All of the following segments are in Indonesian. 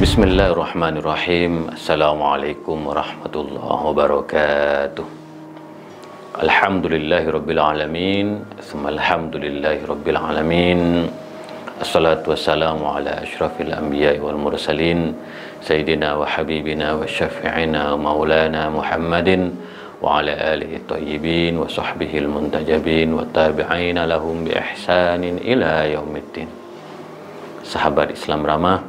Bismillahirrahmanirrahim. Assalamualaikum warahmatullahi wabarakatuh. Alhamdulillahirabbil alamin. Alhamdulillahirabbil alamin. Assalatu wassalamu ala asyrafil anbiya'i wal mursalin sayyidina wa habibina wa syafi'ina wa maulana Muhammadin wa ala alihi thayyibin wa sahbihi muntajabin wa tabi'ina lahum bi ihsanin ila yaumiddin. Sahabat Islam ramah,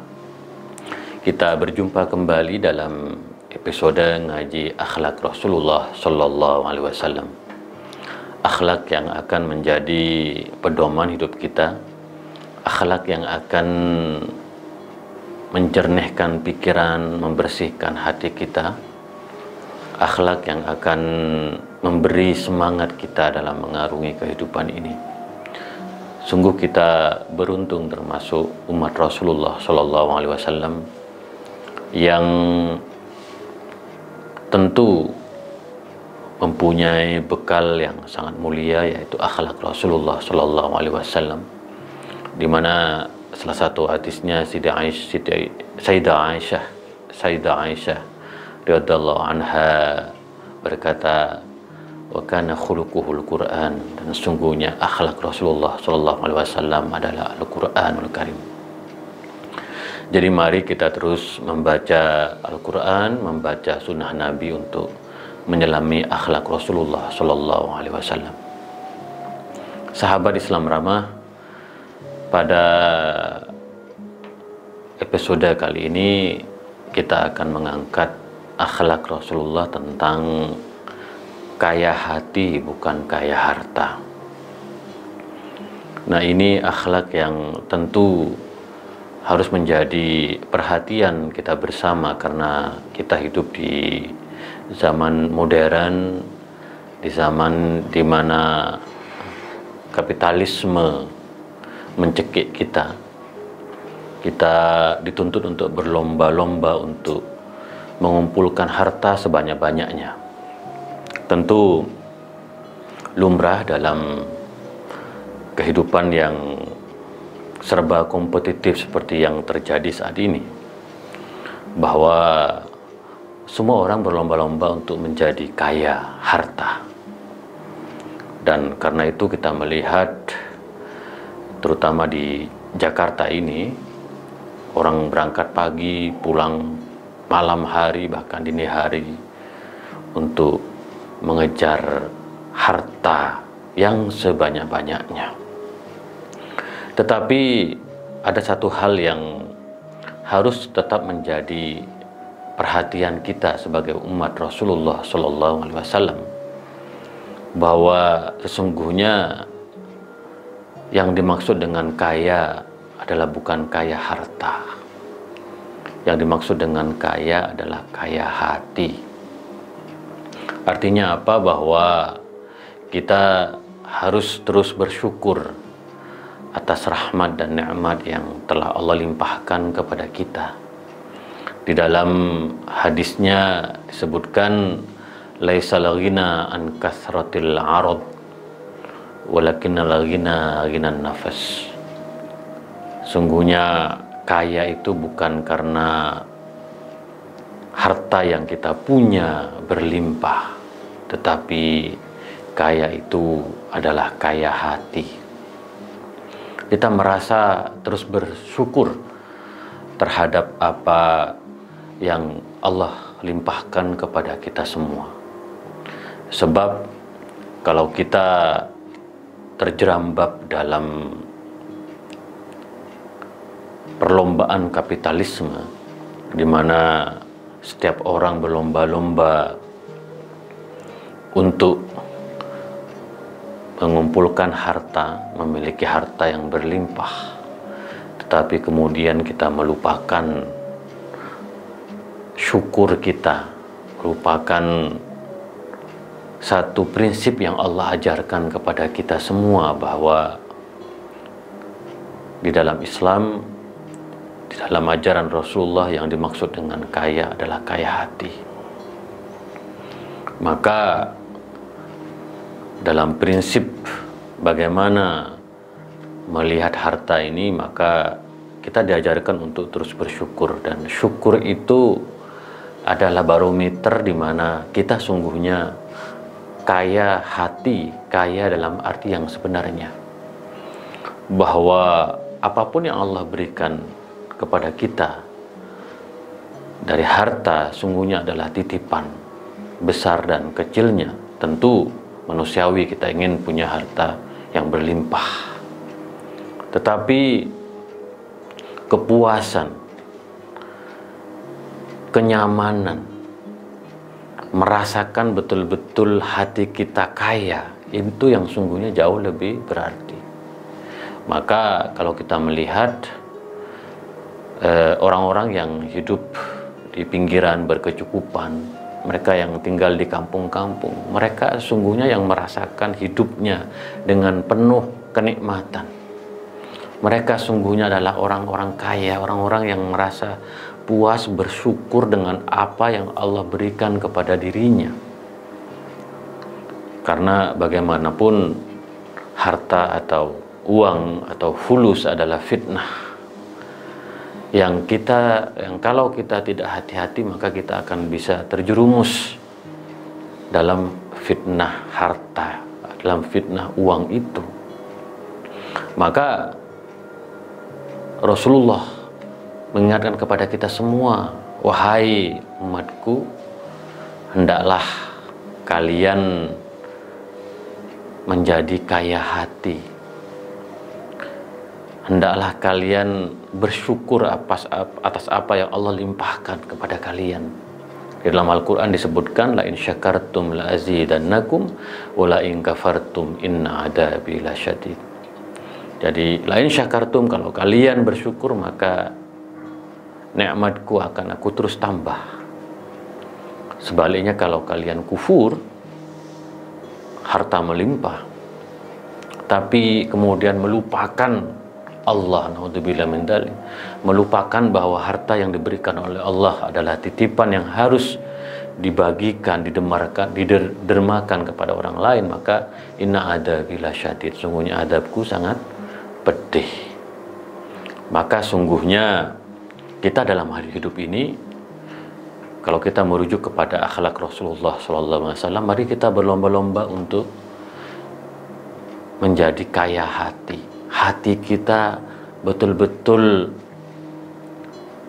kita berjumpa kembali dalam episode ngaji akhlak Rasulullah Sallallahu Alaihi Wasallam. Akhlak yang akan menjadi pedoman hidup kita, akhlak yang akan menjernihkan pikiran, membersihkan hati kita, akhlak yang akan memberi semangat kita dalam mengarungi kehidupan ini. Sungguh kita beruntung termasuk umat Rasulullah Sallallahu Alaihi Wasallam yang tentu mempunyai bekal yang sangat mulia, yaitu akhlak Rasulullah Sallallahu Alaihi Wasallam, di mana salah satu hadisnya Sayyidah Aisyah radhiyallahu anha berkata, wa kana khuluquhul Quran, dan sungguhnya akhlak Rasulullah Sallallahu Alaihi Wasallam adalah Al-Quranul Karim. Jadi mari kita terus membaca Al-Quran, membaca sunnah Nabi untuk menyelami akhlak Rasulullah Sallallahu Alaihi Wasallam. Sahabat Islam ramah, pada episode kali ini kita akan mengangkat akhlak Rasulullah tentang kaya hati bukan kaya harta. Nah, ini akhlak yang tentu harus menjadi perhatian kita bersama, karena kita hidup di zaman modern, di zaman di mana kapitalisme mencekik kita. Kita dituntut untuk berlomba-lomba untuk mengumpulkan harta sebanyak-banyaknya. Tentu lumrah dalam kehidupan yang serba kompetitif seperti yang terjadi saat ini, bahwa semua orang berlomba-lomba untuk menjadi kaya harta. Dan karena itu kita melihat terutama di Jakarta ini, orang berangkat pagi, pulang malam hari, bahkan dini hari, untuk mengejar harta yang sebanyak-banyaknya. Tetapi ada satu hal yang harus tetap menjadi perhatian kita sebagai umat Rasulullah Sallallahu Alaihi Wasallam, bahwa sesungguhnya yang dimaksud dengan kaya adalah bukan kaya harta. Yang dimaksud dengan kaya adalah kaya hati. Artinya apa? Bahwa kita harus terus bersyukur atas rahmat dan nikmat yang telah Allah limpahkan kepada kita. Di dalam hadisnya disebutkan, laisal ghina an kathratil arad walakinnal ghina ghinan nafas. Sungguhnya kaya itu bukan karena harta yang kita punya berlimpah, tetapi kaya itu adalah kaya hati. Kita merasa terus bersyukur terhadap apa yang Allah limpahkan kepada kita semua. Sebab kalau kita terjerambab dalam perlombaan kapitalisme, di mana setiap orang berlomba-lomba untuk mengumpulkan harta, memiliki harta yang berlimpah, tetapi kemudian kita melupakan syukur kita, melupakan satu prinsip yang Allah ajarkan kepada kita semua, bahwa di dalam Islam, di dalam ajaran Rasulullah, yang dimaksud dengan kaya adalah kaya hati. Maka dalam prinsip bagaimana melihat harta ini, maka kita diajarkan untuk terus bersyukur, dan syukur itu adalah barometer di mana kita sungguhnya kaya hati, kaya dalam arti yang sebenarnya, bahwa apapun yang Allah berikan kepada kita dari harta sungguhnya adalah titipan, besar dan kecilnya. Tentu manusiawi kita ingin punya harta yang berlimpah, tetapi kepuasan, kenyamanan, merasakan betul-betul hati kita kaya, itu yang sungguhnya jauh lebih berarti. Maka kalau kita melihat orang-orang yang hidup di pinggiran berkecukupan, mereka yang tinggal di kampung-kampung, mereka sungguhnya yang merasakan hidupnya dengan penuh kenikmatan. Mereka sungguhnya adalah orang-orang kaya, orang-orang yang merasa puas, bersyukur dengan apa yang Allah berikan kepada dirinya. Karena bagaimanapun harta atau uang atau fulus adalah fitnah yang kalau kita tidak hati-hati, maka kita akan bisa terjerumus dalam fitnah harta, dalam fitnah uang itu. Maka Rasulullah mengingatkan kepada kita semua, wahai umatku, hendaklah kalian menjadi kaya hati. Hendaklah kalian bersyukur atas apa yang Allah limpahkan kepada kalian. Di dalam Al-Quran disebutkan, la in syakartum la azidannakum wa la in kafartum inna adabi lasyadid. Jadi la in syakartum, kalau kalian bersyukur maka nikmatku akan aku terus tambah. Sebaliknya kalau kalian kufur, harta melimpah, tapi kemudian melupakan Allah, naudzubillah min dzalik, melupakan bahwa harta yang diberikan oleh Allah adalah titipan yang harus dibagikan, didermakan kepada orang lain, maka inna adabi lasyadid, sungguhnya adabku sangat pedih. Maka sungguhnya kita dalam hidup ini, kalau kita merujuk kepada akhlak Rasulullah SAW, mari kita berlomba-lomba untuk menjadi kaya hati. Hati kita betul-betul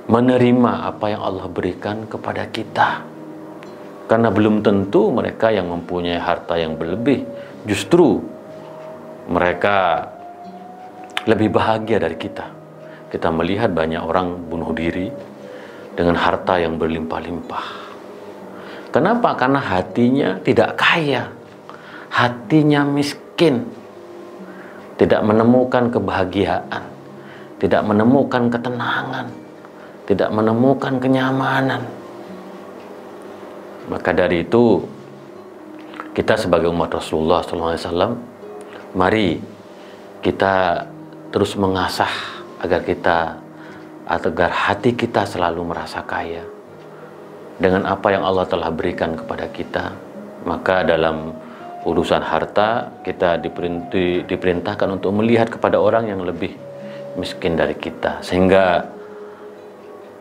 menerima apa yang Allah berikan kepada kita. Karena belum tentu mereka yang mempunyai harta yang berlebih, justru mereka lebih bahagia dari kita. Kita melihat banyak orang bunuh diri dengan harta yang berlimpah-limpah. Kenapa? Karena hatinya tidak kaya, hatinya miskin, tidak menemukan kebahagiaan, tidak menemukan ketenangan, tidak menemukan kenyamanan. Maka dari itu, kita sebagai umat Rasulullah SAW, mari kita terus mengasah agar hati kita selalu merasa kaya dengan apa yang Allah telah berikan kepada kita. Maka dalam urusan harta, kita diperintahkan untuk melihat kepada orang yang lebih miskin dari kita, sehingga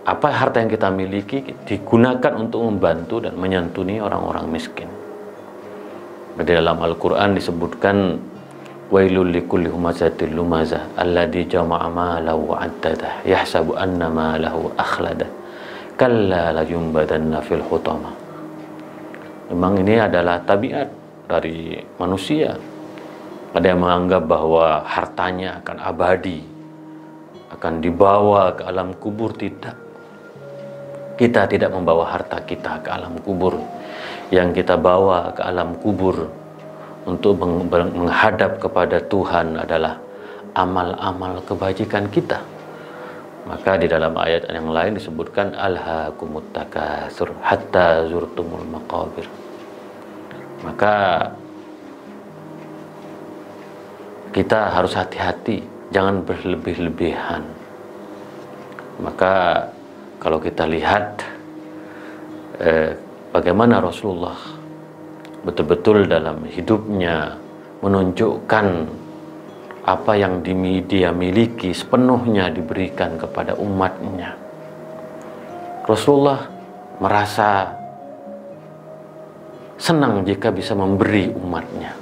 apa harta yang kita miliki digunakan untuk membantu dan menyantuni orang-orang miskin. Di dalam Al-Quran disebutkan, wailul likulli humazatil lumazah alladzi jama'a malahu wa 'addadah yahsabu anna malahu akhladah kalla la yumbadanna fil hutama. Memang ini adalah tabiat dari manusia. Ada yang menganggap bahwa hartanya akan abadi, akan dibawa ke alam kubur. Tidak. Kita tidak membawa harta kita ke alam kubur. Yang kita bawa ke alam kubur untuk menghadap kepada Tuhan adalah amal-amal kebajikan kita. Maka di dalam ayat yang lain disebutkan, alhaakumut takatsur hatta zurtumul maqabir. Maka kita harus hati-hati, jangan berlebih-lebihan. Maka kalau kita lihat bagaimana Rasulullah betul-betul dalam hidupnya menunjukkan apa yang dia miliki sepenuhnya diberikan kepada umatnya. Rasulullah merasa senang jika bisa memberi umatnya.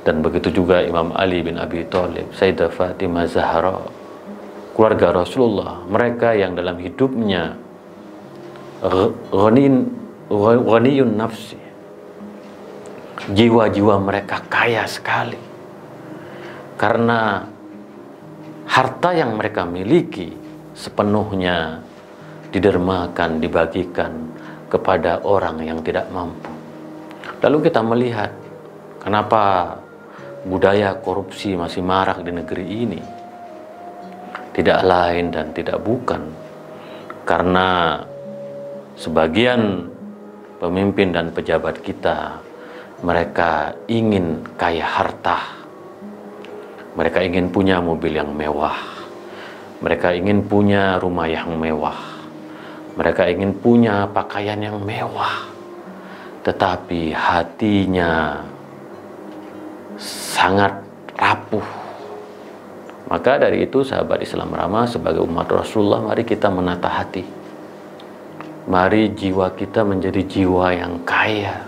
Dan begitu juga Imam Ali bin Abi Thalib, Sayyidah Fatimah Zahra, keluarga Rasulullah, mereka yang dalam hidupnya ghaniyun nafsi, jiwa-jiwa mereka kaya sekali karena harta yang mereka miliki sepenuhnya didermakan, dibagikan kepada orang yang tidak mampu. Lalu kita melihat kenapa budaya korupsi masih marak di negeri ini. Tidak lain dan tidak bukan karena sebagian pemimpin dan pejabat kita, mereka ingin kaya harta. Mereka ingin punya mobil yang mewah. Mereka ingin punya rumah yang mewah. Mereka ingin punya pakaian yang mewah. Tetapi hatinya sangat rapuh. Maka dari itu sahabat Islam Ramah, sebagai umat Rasulullah, mari kita menata hati. Mari jiwa kita menjadi jiwa yang kaya,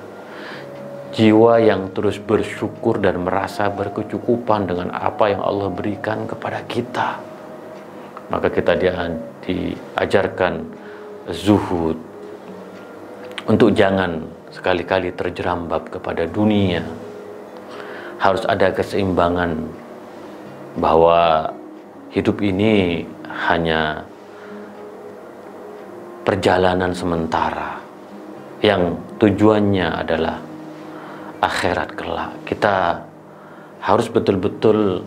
jiwa yang terus bersyukur dan merasa berkecukupan dengan apa yang Allah berikan kepada kita. Maka kita diajarkan zuhud, untuk jangan sekali-kali terjerambab kepada dunia. Harus ada keseimbangan, bahwa hidup ini hanya perjalanan sementara yang tujuannya adalah akhirat kelak. Kita harus betul-betul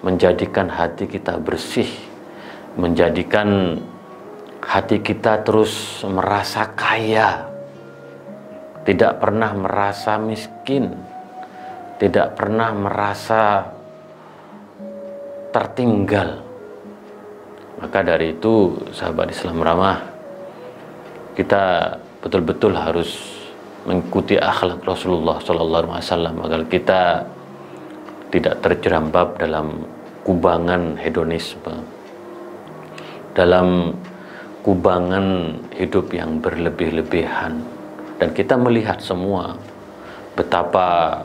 menjadikan hati kita bersih, menjadikan hati kita terus merasa kaya, tidak pernah merasa miskin, tidak pernah merasa tertinggal. Maka dari itu sahabat Islam Ramah, kita betul-betul harus mengikuti akhlak Rasulullah SAW agar kita tidak terjerambab dalam kubangan hedonisme, dalam kubangan hidup yang berlebih-lebihan. Dan kita melihat semua betapa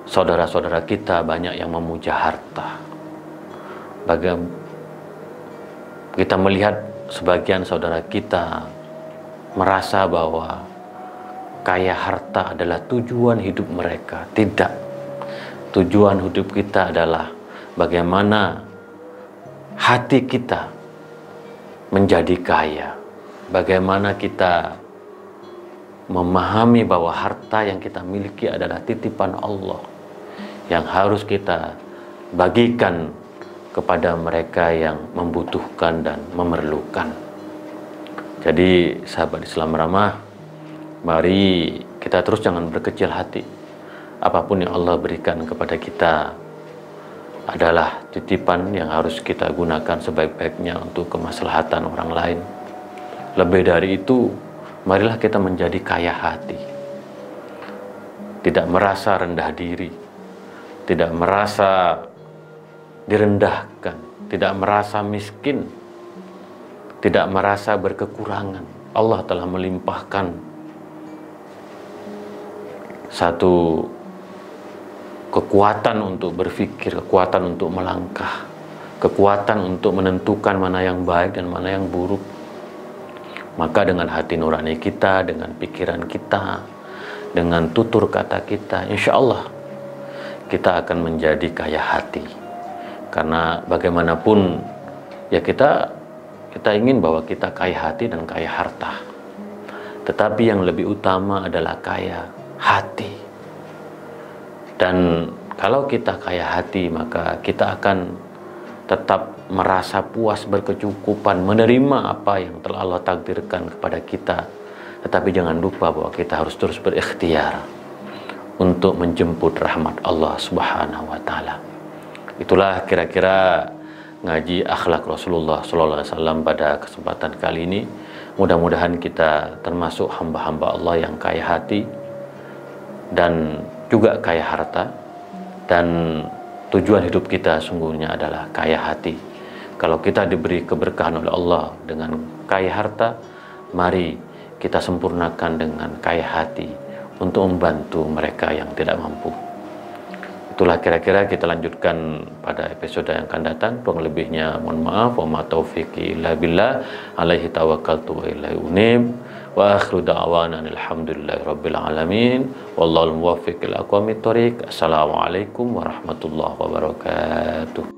saudara-saudara kita banyak yang memuja harta. Kita melihat sebagian saudara kita merasa bahwa kaya harta adalah tujuan hidup mereka. Tidak. Tujuan hidup kita adalah bagaimana hati kita menjadi kaya. Bagaimana kita memahami bahwa harta yang kita miliki adalah titipan Allah yang harus kita bagikan kepada mereka yang membutuhkan dan memerlukan. Jadi sahabat Islam Ramah, mari kita terus jangan berkecil hati. Apapun yang Allah berikan kepada kita adalah titipan yang harus kita gunakan sebaik-baiknya untuk kemaslahatan orang lain. Lebih dari itu, marilah kita menjadi kaya hati. Tidak merasa rendah diri, tidak merasa direndahkan, tidak merasa miskin, tidak merasa berkekurangan. Allah telah melimpahkan satu kekuatan untuk berpikir, kekuatan untuk melangkah, kekuatan untuk menentukan mana yang baik dan mana yang buruk. Maka dengan hati nurani kita, dengan pikiran kita, dengan tutur kata kita, insya Allah kita akan menjadi kaya hati. Karena bagaimanapun ya kita ingin bahwa kita kaya hati dan kaya harta. Tetapi yang lebih utama adalah kaya hati. Dan kalau kita kaya hati, maka kita akan tetap merasa puas, berkecukupan, menerima apa yang telah Allah takdirkan kepada kita. Tetapi jangan lupa bahwa kita harus terus berikhtiar untuk menjemput rahmat Allah Subhanahu wa Ta'ala. Itulah kira-kira ngaji akhlak Rasulullah SAW pada kesempatan kali ini. Mudah-mudahan kita termasuk hamba-hamba Allah yang kaya hati dan juga kaya harta. Dan tujuan hidup kita sungguhnya adalah kaya hati. Kalau kita diberi keberkahan oleh Allah dengan kaya harta, mari kita sempurnakan dengan kaya hati untuk membantu mereka yang tidak mampu. Itulah kira-kira, kita lanjutkan pada episode yang akan datang. Kurang lebihnya mohon maaf. Wa ma taufiqi illa billah, alaihi tawakkaltu wa ilaihi unib. Wa akhiru da'wana alhamdulillahi rabbil alamin. Wallahul muwaffiq ila aqwamit thoriq. Assalamualaikum warahmatullahi wabarakatuh.